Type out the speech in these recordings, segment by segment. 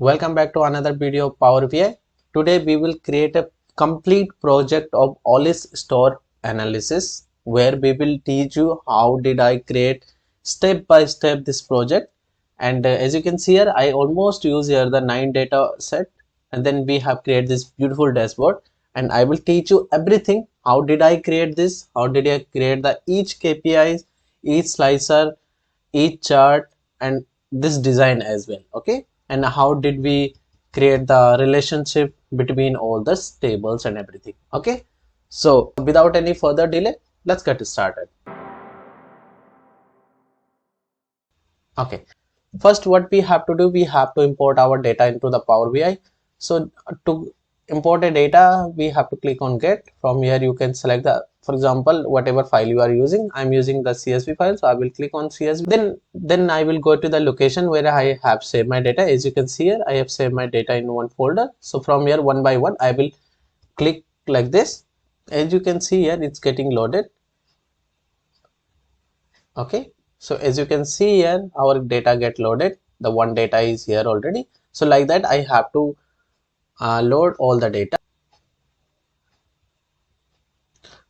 Welcome back to another video of Power BI. Today we will create a complete project of Olist store analysis where we will teach you how did I create step by step this project. And as you can see here, I almost use here the 9 data set, and then we have created this beautiful dashboard, and I will teach you everything. How did I create this? How did I create the each KPIs, each slicer, each chart, and this design as well. Okay, and how did we create the relationship between all the tables and everything. Okay, so without any further delay, let's get started. Okay, first what we have to do, we have to import our data into the Power BI. So to import a data, we have to click on get. From here you can select the, for example, whatever file you are using. I'm using the CSV file, so I will click on CSV. Then I will go to the location where I have saved my data. As you can see here, I have saved my data in one folder. So from here, one by one, I will click like this. As you can see here, it's getting loaded. Okay, so as you can see here, our data get loaded. The one data is here already. So like that, I have to load all the data.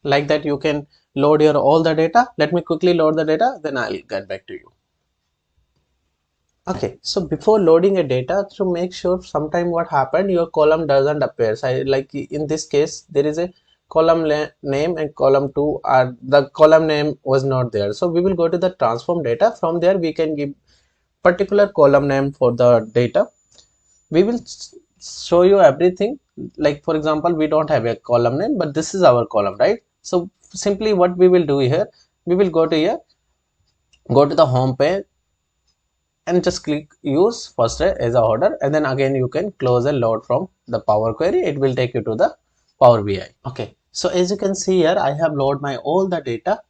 Like that, you can load your all the data. Let me quickly load the data, then I'll get back to you. Okay, so before loading a data, to make sure, sometime what happened, your column doesn't appear. So like in this case, there is a column name and column 2 are the column name was not there. So we will go to the transform data. From there we can give particular column name for the data. We will show you everything. Like for example, we don't have a column name, but this is our column, right? So simply what we will do here, we will go to here, go to the home page, and just click use first as a order, and then again you can close and load from the Power Query. It will take you to the Power BI. Okay, so as you can see here, I have loaded my all the data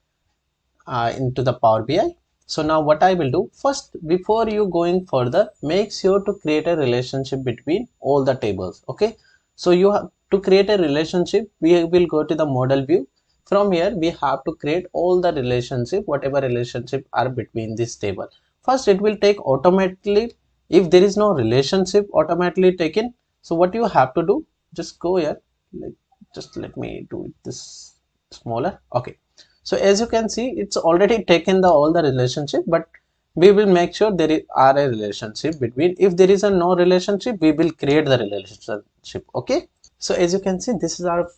into the Power BI. So now what I will do, first before you going further, make sure to create a relationship between all the tables. Okay, so you have to create a relationship. We will go to the model view. From here we have to create all the relationship, whatever relationship are between this table. First it will take automatically, if there is no relationship automatically taken. So what you have to do, just go here, like, just let me do it this smaller. Okay, so as you can see, it's already taken the all the relationship, but we will make sure there are a relationship between. If there is a no relationship, we will create the relationship. Okay, so as you can see, this is our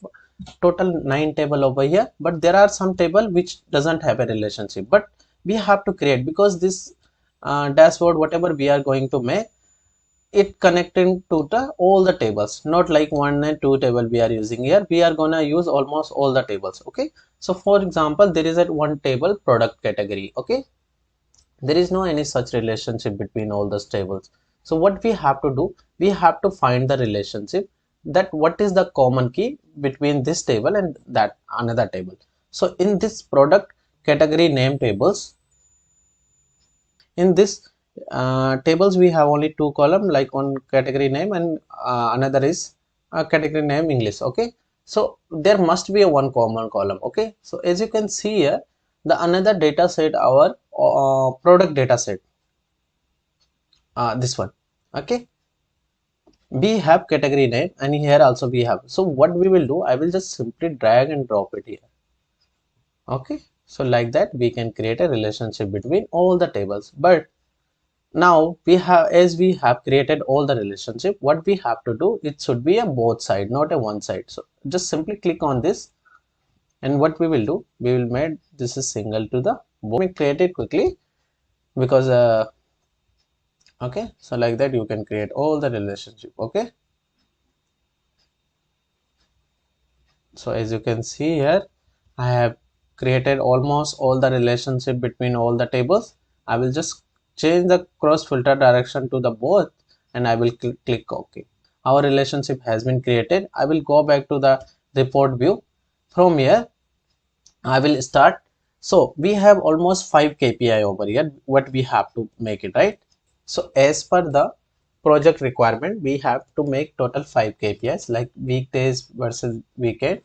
total 9 table over here, but there are some table which doesn't have a relationship, but we have to create, because this dashboard whatever we are going to make, it connecting to the all the tables, not like 1 and 2 table we are using here. We are gonna use almost all the tables. Okay, so for example, there is a one table product category. Okay, there is no any such relationship between all those tables. So what we have to do, we have to find the relationship, that what is the common key between this table and that another table. So in this product category name tables, in this tables we have only 2 column, like one category name and another is category name English. Okay, so there must be a one common column. Okay, so as you can see here, the another data set, our product data set, this one. Okay, we have category name and here also we have. So what we will do, I will just simply drag and drop it here. Okay, so like that we can create a relationship between all the tables. But now we have, as we have created all the relationship, what we have to do, it should be a both side, not a one side. So just simply click on this, and what we will do, we will make this is single to the both. Let me create it quickly, because okay, so like that you can create all the relationship. Okay, so as you can see here, I have created almost all the relationship between all the tables. I will just change the cross filter direction to the both, and I will click OK. Our relationship has been created. I will go back to the report view. From here I will start. So we have almost 5 KPI over here, what we have to make it, right? So as per the project requirement, we have to make total 5 KPIs, like weekdays versus weekend,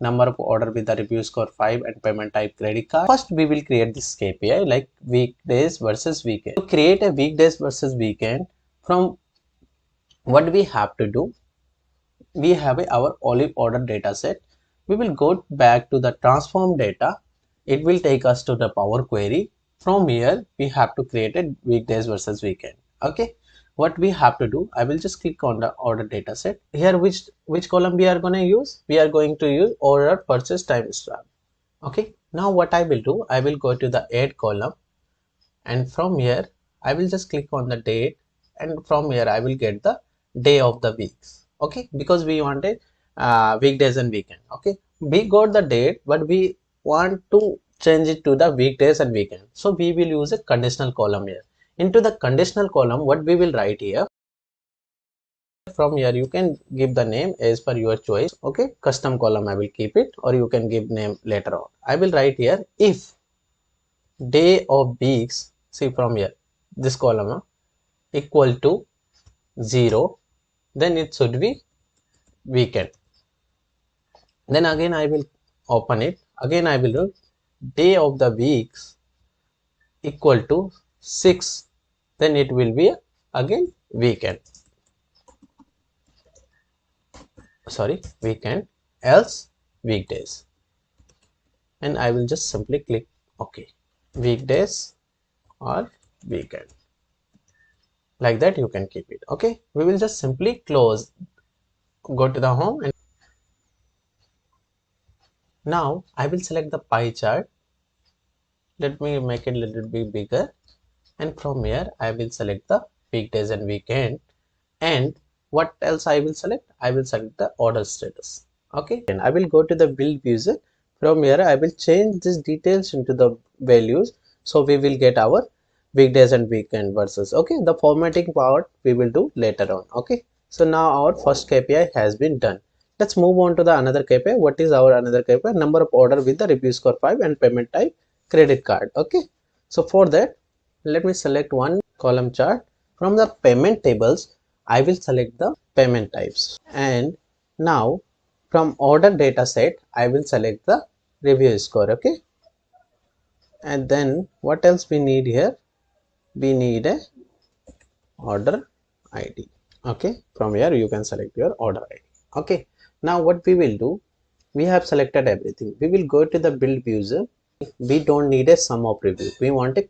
number of order with the review score 5, and payment type credit card. First we will create this KPI, like weekdays versus weekend. To create a weekdays versus weekend, from what we have to do, we have our olive order data set. We will go back to the transform data. It will take us to the Power Query. From here, we have to create a weekdays versus weekend. Okay, what we have to do, I will just click on the order data set. Here, which column we are going to use? We are going to use order purchase timestamp. Okay, now what I will do, I will go to the add column, and from here I will just click on the date, and from here I will get the day of the weeks. Okay, because we wanted weekdays and weekend. Okay, we got the date, but we want to change it to the weekdays and weekend, so we will use a conditional column here. Into the conditional column, what we will write here, from here you can give the name as per your choice. Okay, custom column I will keep it, or you can give name later on. I will write here, if day of weeks, see from here, this column equal to 0, then it should be weekend. Then again I will open it, again I will do day of the weeks equal to 6, then it will be again weekend, sorry, weekend, else weekdays, and I will just simply click OK. Weekdays or weekend, like that you can keep it. Okay, we will just simply close, go to the home, and now I will select the pie chart. Let me make it a little bit bigger, and from here I will select the weekdays and weekend, and what else I will select, I will select the order status. Okay, and I will go to the build user. From here I will change these details into the values, so we will get our weekdays and weekend versus. Okay, the formatting part we will do later on. Okay, so now our first KPI has been done. Let's move on to the another KPI. What is our another KPI? Number of order with the review score 5 and payment type credit card. Okay, so for that, let me select one column chart. From the payment tables, I will select the payment types, and now from order data set I will select the review score. Okay, and then what else we need here, we need a order ID. Okay, from here you can select your order ID. Okay, now what we will do, we have selected everything. We will go to the build user. We don't need a sum of review, we want a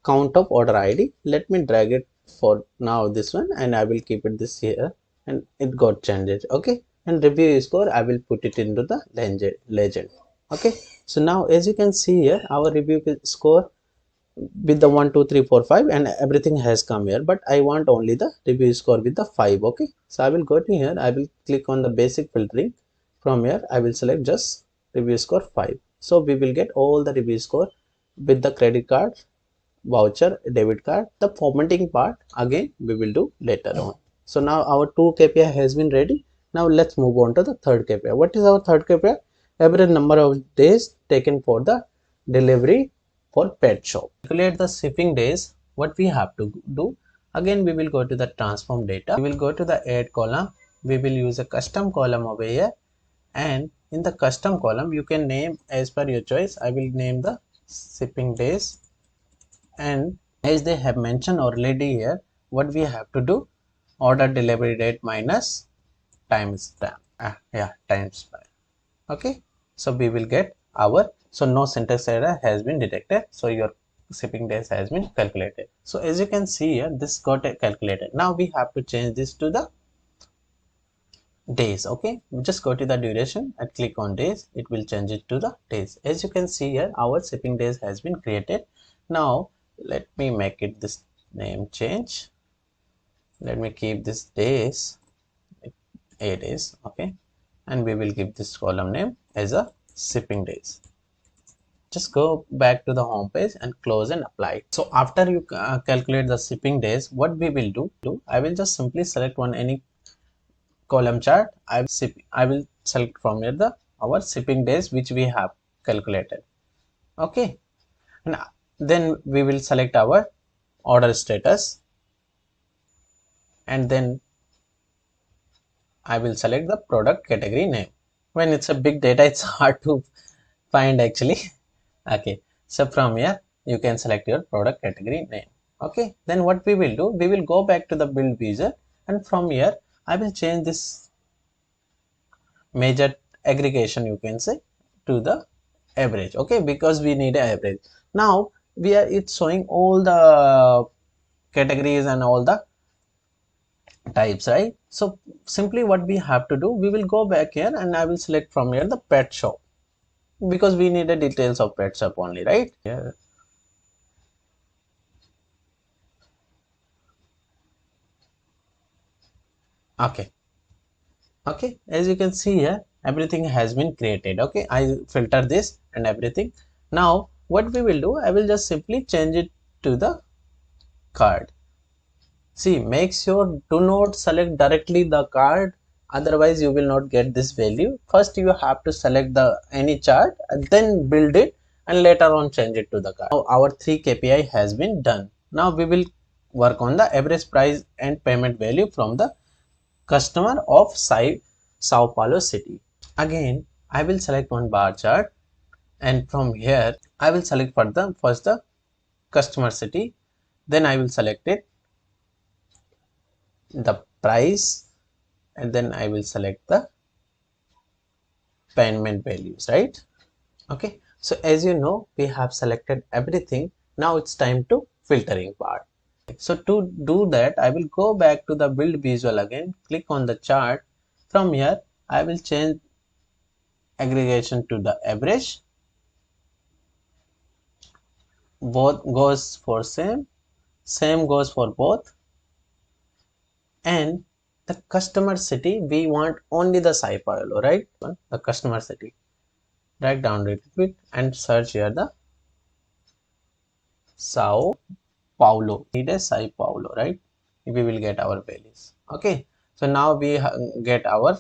count of order ID. Let me drag it for now this one, and I will keep it this here, and it got changed. Okay, and review score I will put it into the legend. Okay, so now as you can see here, our review score with the 1 2 3 4 5 and everything has come here, but I want only the review score with the 5. Okay, so I will go to here, I will click on the basic filtering. From here I will select just review score 5, so we will get all the review score with the credit card, voucher, debit card. The formatting part again we will do later on. So now our 2 KPI has been ready. Now let's move on to the third KPI. What is our third KPI? Average number of days taken for the delivery for pet shop. Calculate the shipping days. What we have to do, again we will go to the transform data. We will go to the add column. We will use a custom column over here, and in the custom column you can name as per your choice. I will name the shipping days, and as they have mentioned already here, what we have to do, order delivery date minus timestamp. Timestamp. Okay, so we will get our, so no syntax error has been detected, so your shipping days has been calculated. So as you can see here, this got calculated. Now we have to change this to the days. Okay, we just go to the duration and click on days, it will change it to the days. As you can see here, our shipping days has been created. Now let me make it this name change. Let me keep this days, 8 days. Okay, and we will give this column name as a shipping days. Just go back to the home page and close and apply. So after you calculate the shipping days, what we will do, I will just simply select one any column chart. I will select from here the our shipping days which we have calculated. Okay, and then we will select our order status, and then I will select the product category name. When it's a big data, it's hard to find actually. Okay, so from here you can select your product category name. Okay, then what we will do, we will go back to the build user, and from here I will change this major aggregation, you can say, to the average. Okay, because we need an average. Now we are it's showing all the categories and all the types, right? So simply what we have to do, we will go back here and I will select from here the pet shop, because we need the details of pet shop only, right? Yeah. Okay. Okay, as you can see here, everything has been created. Okay, I filter this and everything. Now what we will do, I will just simply change it to the card. See, make sure do not select directly the card, otherwise you will not get this value. First you have to select the any chart and then build it, and later on change it to the card. Now our 3 KPI has been done. Now we will work on the average price and payment value from the customer of Sao Paulo city. Again, I will select one bar chart, and from here I will select for the first the customer city, then I will select it the price, and then I will select the payment values, right? Okay, so as you know, we have selected everything. Now it's time to filtering part. So to do that, I will go back to the build visual again, click on the chart. From here I will change aggregation to the average. Both goes for same goes for both, and the customer city we want only the Sao Paulo, right? The customer city, drag down a little bit and search here the Sao Paulo. Need a Sao Paulo, right? We will get our values. Okay, so now we get our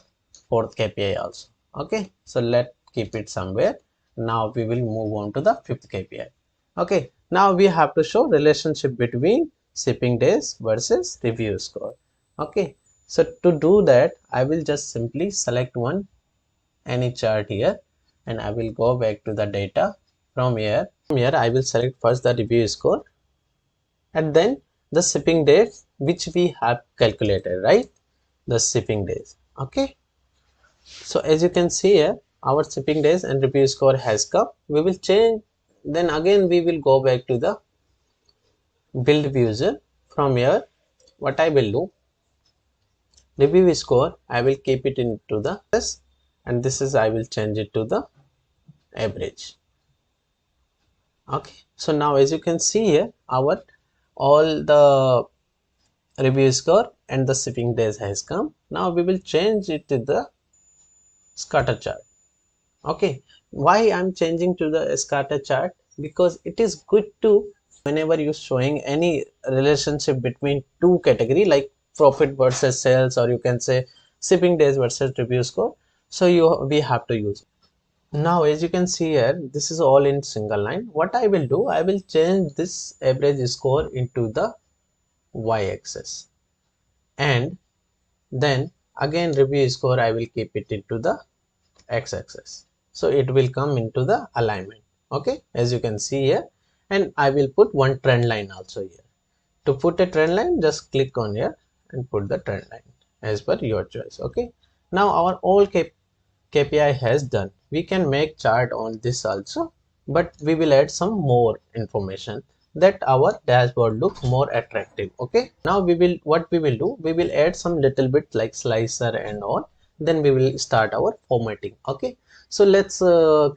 fourth KPI also. Okay, so let's keep it somewhere. Now we will move on to the fifth KPI. Okay, now we have to show relationship between shipping days versus review score. Okay, so to do that, I will just simply select one any chart here, and I will go back to the data. From here I will select first the review score, and then the shipping days which we have calculated, right? The shipping days. Okay, so as you can see here, our shipping days and review score has come. We will change, then again we will go back to the build user. From here what I will do, review score I will keep it into the this, and this is I will change it to the average. Okay, so now as you can see here, our all the review score and the shipping days has come. Now we will change it to the scatter chart. Okay, why I'm changing to the scatter chart? Because it is good to, whenever you're showing any relationship between two category like profit versus sales, or you can say shipping days versus review score, so we have to use it. Now as you can see here, this is all in single line. What I will do, I will change this average score into the y-axis, and then again review score I will keep it into the x-axis, so it will come into the alignment. Okay, as you can see here, and I will put one trend line also here. To put a trend line, just click on here and put the trend line as per your choice. Okay, now our all KPI has done. We can make chart on this also, but we will add some more information that our dashboard look more attractive. Okay, now what we will do, we will add some little bit like slicer and all, then we will start our formatting. Okay, so let's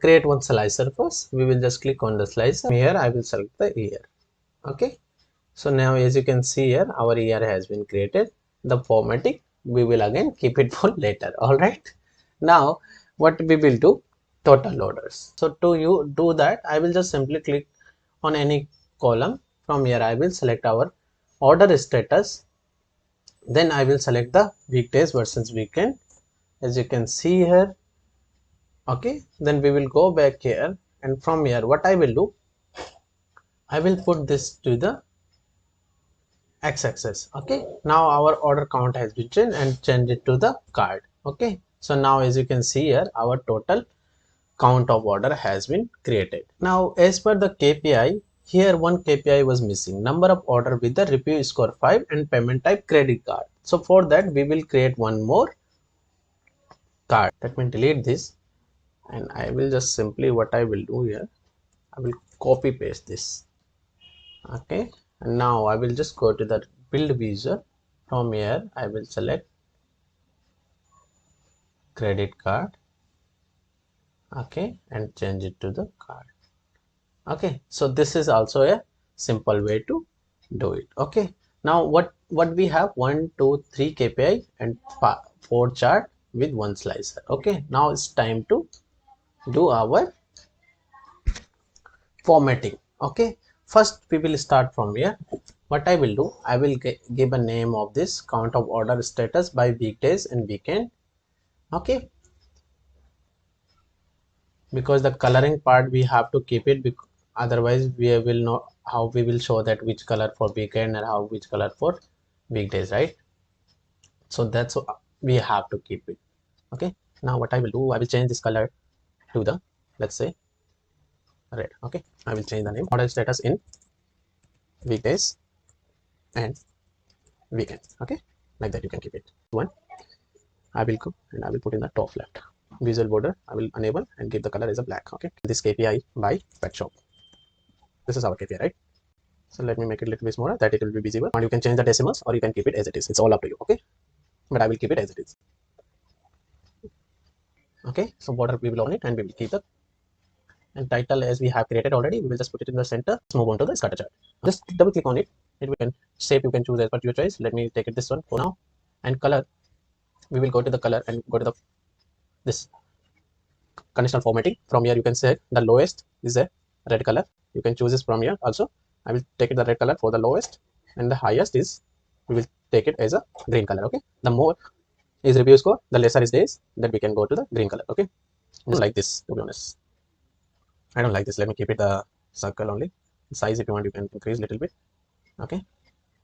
create one slicer first. We will just click on the slicer. Here I will select the year. Okay, so now as you can see here, our year has been created. The formatting we will again keep it for later. All right, now what we will do, total orders. So to you do that, I will just simply click on any column. From here I will select our order status, then I will select the weekdays versus weekend, as you can see here. Okay, then we will go back here, and from here what I will do, I will put this to the x-axis. Okay, now our order count has been changed and change it to the card. Okay, so now as you can see here, our total count of order has been created. Now as per the KPI, here one KPI was missing, number of order with the review score 5 and payment type credit card. So for that we will create one more card. Let me delete this, and I will just simply, what I will do here, I will copy paste this. Okay, and now I will just go to the build visual. From here I will select credit card. Okay, and change it to the card. Okay, so this is also a simple way to do it. Okay, now what we have, 1 2 3 KPI and 4 chart with one slicer. Okay, now it's time to do our formatting. Okay, first we will start from here. What I will do, I will give a name of this count of order status by weekdays and weekend. Okay, because the coloring part we have to keep it, because otherwise we will know how we will show that which color for weekend and how which color for weekdays, right? So that's what we have to keep it. Okay, now what I will do, I will change this color to the, let's say, red. Okay, I will change the name order status in weekdays and weekend. Okay, like that you can keep it. One, I will go and I will put in the top left visual border. I will enable and give the color as a black. Okay, this KPI by pet shop. This is our KPI, right? So let me make it a little bit smaller that it will be visible, and you can change the decimals or you can keep it as it is. It's all up to you. Okay, but I will keep it as it is. Okay, so border we will on it and we will keep the, and title as we have created already, we will just put it in the center. Let's move on to the scatter chart. Just double click on it. It will shape you can choose as per your choice. Let me take it this one for now. And color, we will go to the color and go to the this conditional formatting. From here you can say the lowest is a red color. You can choose this from here also. I will take it the red color for the lowest, and the highest is, we will take it as a green color. Okay, the more is review score, the lesser is days, that we can go to the green color. Okay, I don't like this, to be honest. I don't like this. Let me keep it the circle only. Size, if you want, you can increase a little bit. Okay,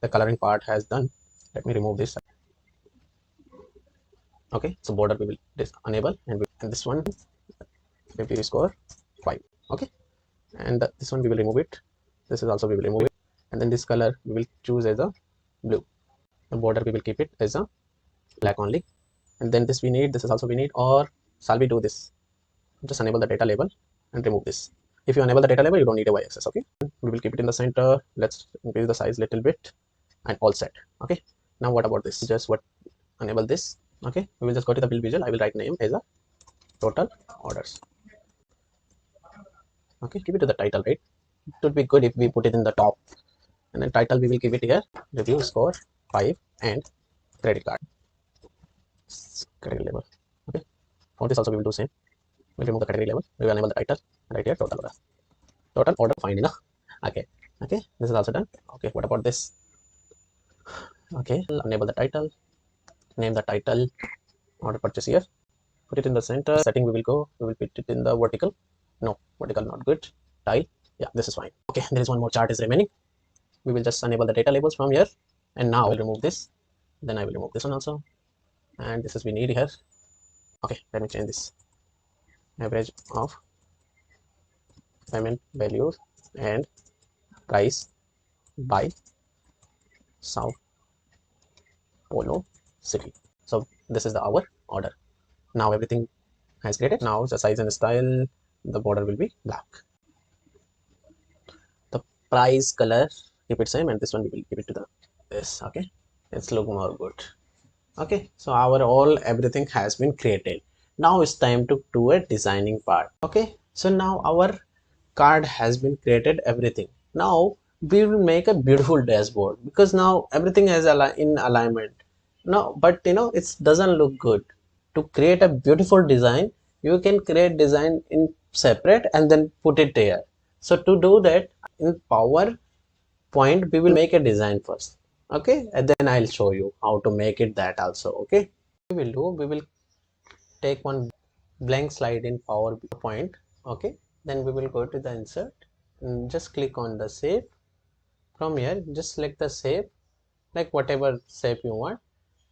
the coloring part has done. Let me remove this. Okay, so border we will enable, and this one review score 5. Okay, and this one we will remove it. This is also we will remove it, and then this color we will choose as a blue. The border we will keep it as a black only, and then this we need, this is also we need. Or shall we do this, just enable the data label and remove this. If you enable the data label, you don't need a y-axis. Okay, we will keep it in the center. Let's increase the size a little bit, and all set. Okay, now what about this? Just what enable this. Okay, we will just go to the build visual. I will write name as a total orders. Okay, keep it to the title, right? It would be good if we put it in the top, and then title we will give it here, review score 5 and credit card, category level. Okay, for this also we will do same. We'll remove the category level. We will enable the title right here, total order find enough. Okay, okay, this is also done. Okay, what about this? Okay, enable the title, name the title order purchase here, put it in the center. Setting we will go, we will put it in the vertical. No, vertical not good. Tile, yeah, this is fine. Okay, there is one more chart is remaining. We will just enable the data labels from here, and now I will remove this. Then I will remove this one also, and this is we need here. Okay, let me change this. Average of payment values and price by Sao Paulo city. So this is the our order. Now everything has created. Now the size and style, the border will be black. The price color keep it same, and this one we will keep it to the this. Okay, it's look more good. Okay, so our all everything has been created. Now it's time to do a designing part. Okay, so now our card has been created, everything. Now we will make a beautiful dashboard, because now everything is in alignment. No, but it doesn't look good. To create a beautiful design, you can create design in separate and then put it there. So to do that, in PowerPoint we will make a design first. Okay, and then I'll show you how to make it that also. Okay, we will take one blank slide in PowerPoint. Okay, then we will go to the insert and just click on the shape. From here just select the shape, like whatever shape you want,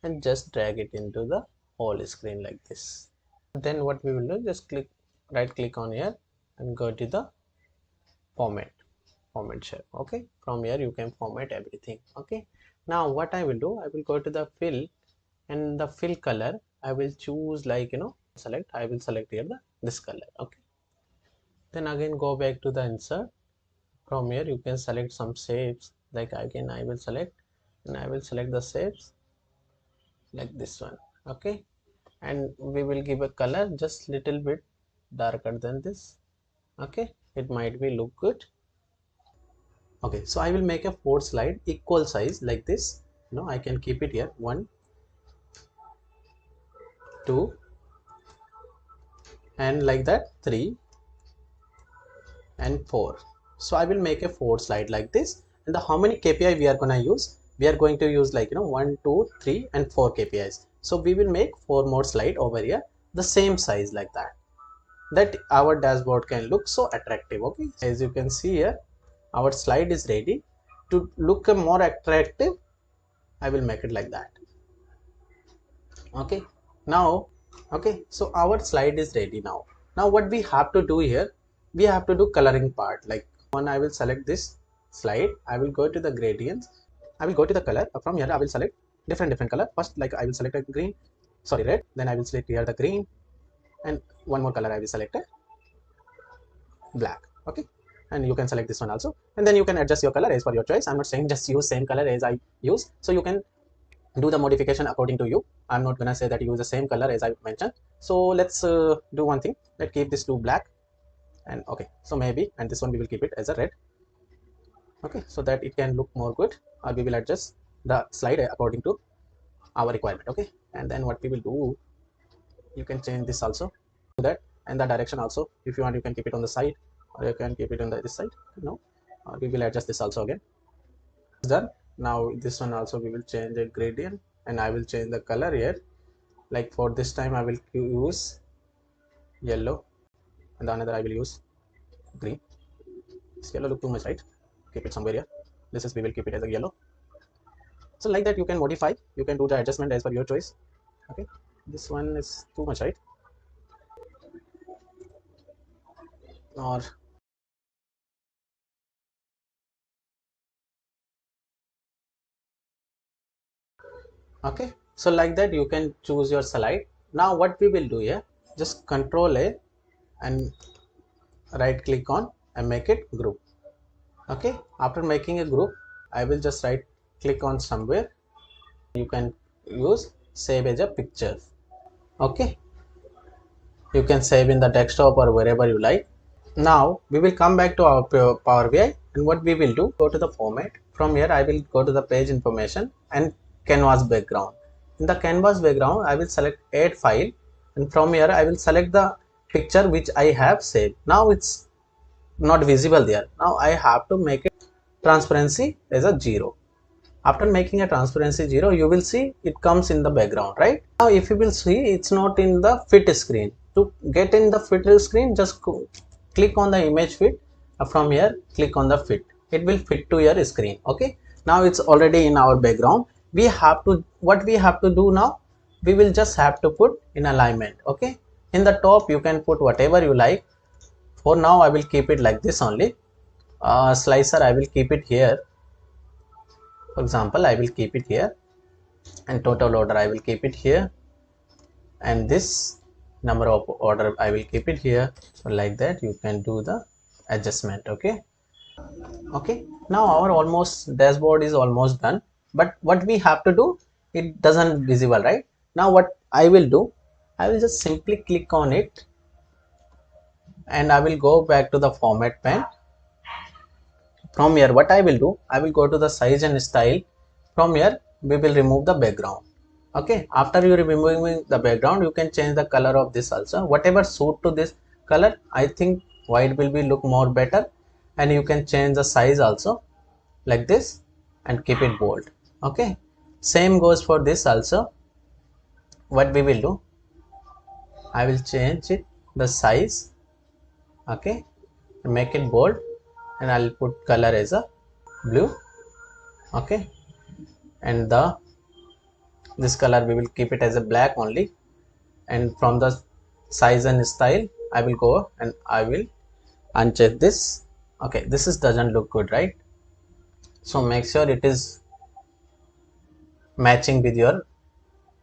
and just drag it into the whole screen like this. Then what we will do, just right click on here and go to the format shape. Okay, from here you can format everything. Okay, Now what I will do, I will go to the fill, and the fill color I will choose, like, select, I will select here this color. Okay, then again go back to the insert. From here you can select some shapes, like again I will select, and I will select the shapes like this one. Okay, and we will give a color just little bit darker than this. Okay, it might be look good. Okay, so I will make a 4 slide equal size like this. I can keep it here, 1, 2, and like that 3 and 4. So I will make a 4 slide like this. And how many KPI we are going to use? We are going to use, like, 1, 2, 3 and 4 KPIs. So we will make 4 more slide over here, the same size like that our dashboard can look so attractive. Okay, as you can see here, our slide is ready. To look more attractive, I will make it like that. Okay, now, okay, so our slide is ready. Now what we have to do here, we have to do coloring part. Like, I will select this slide, I will go to the gradients, I will go to the color. From here I will select different color. First, like, I will select a green, sorry, red. Then I will select here the green, and one more color I will select a black. Okay, and you can select this one also, and then you can adjust your color as per your choice. I'm not saying just use same color as I use, so you can do the modification according to you. I'm not gonna say that you use the same color as I mentioned. So let's do one thing. Let's keep this to black, and okay, so maybe, and this one we will keep it as a red. Okay, so that it can look more good. Or we will adjust the slide according to our requirement. Okay, and then what we will do, you can change this also, do that, and the direction also. If you want, you can keep it on the side, or you can keep it on this side. We will adjust this also again. It's done. Now this one also we will change a gradient, and I will change the color here. Like, for this time I will use yellow, and the another I will use green. This yellow look too much, right? Keep it somewhere here. This is, we will keep it as a yellow. So like that you can modify, you can do the adjustment as per your choice. Okay, this one is too much, right? Or okay, so like that you can choose your slide. Now what we will do here, just Control A and right click on and make it group. Okay, after making a group, I will just right click on somewhere. You can use save as a picture. Okay, you can save in the desktop or wherever you like. Now we will come back to our Power BI, and what we will do, go to the format. From here I will go to the page information and canvas background. In the canvas background I will select add file, and from here I will select the picture which I have saved. Now it's not visible there. Now I have to make it transparency as a 0. After making a transparency 0, you will see it comes in the background, right? Now if you will see, it's not in the fit screen. To get in the fit screen, just click on the image fit. From here click on the fit, it will fit to your screen. Okay, now it's already in our background. We have to, what we have to do now, we will just have to put in alignment. Okay, in the top you can put whatever you like. For now I will keep it like this only. Slicer I will keep it here. For example, I will keep it here, and total order I will keep it here, and this number of order I will keep it here. So like that you can do the adjustment. Okay, now our almost dashboard is almost done, but what we have to do, it doesn't visible, right? Now what I will do, I will just simply click on it, and I will go back to the format pane. From here what I will do, I will go to the size and style. From here we will remove the background. Okay, after you removing the background, you can change the color of this also, whatever suit to this color. I think white will be look more better, and you can change the size also like this and keep it bold. Okay, same goes for this also. What we will do, I will change it the size. Okay, make it bold, and I'll put color as a blue. Okay, and this color we will keep it as a black only, and from the size and style I will go and I will uncheck this. Okay, this is doesn't look good, right? So make sure it is matching with your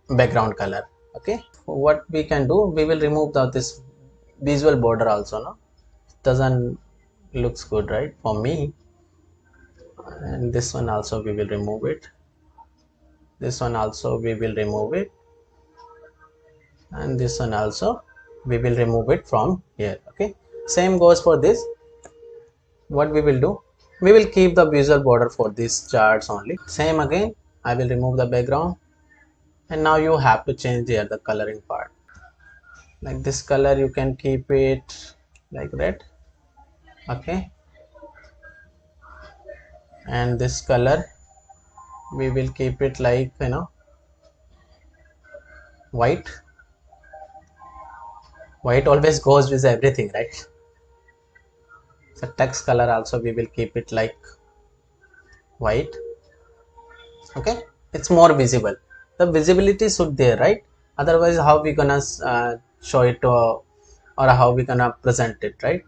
background color. Okay, what we can do, we will remove this visual border also. No, doesn't looks good, right, for me. And this one also we will remove it, this one also we will remove it, and this one also we will remove it from here. Okay, same goes for this. What we will do, we will keep the visual border for these charts only. Same again, I will remove the background, and now you have to change here the coloring part. Like this color you can keep it like red. Okay, and this color we will keep it like, you know, white. White always goes with everything, right? So text color also we will keep it like white. Okay, it's more visible, the visibility should there, right? Otherwise how we gonna show it or how we gonna present it, right?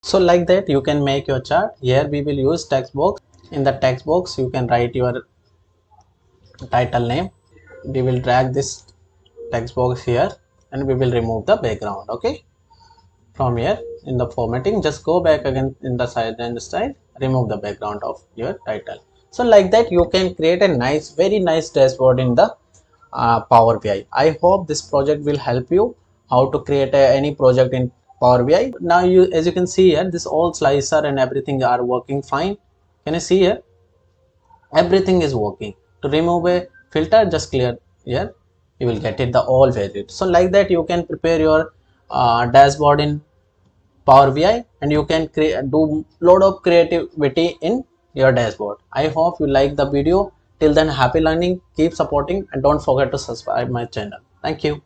So like that you can make your chart. Here we will use text box. In the text box you can write your title name. We will drag this text box here and we will remove the background. Okay, from here in the formatting, just go back again in the side and style, remove the background of your title. So like that you can create a nice, very nice dashboard in the Power BI. I hope this project will help you how to create any project in Power BI. Now you, as you can see here, this all slicer and everything are working fine. Can you see here? Everything is working. To remove a filter, just clear here, you will get it the all values. So like that you can prepare your dashboard in Power BI, and you can create, do lot of creativity in your dashboard. I hope you like the video. Till then, happy learning, keep supporting, and don't forget to subscribe my channel. Thank you.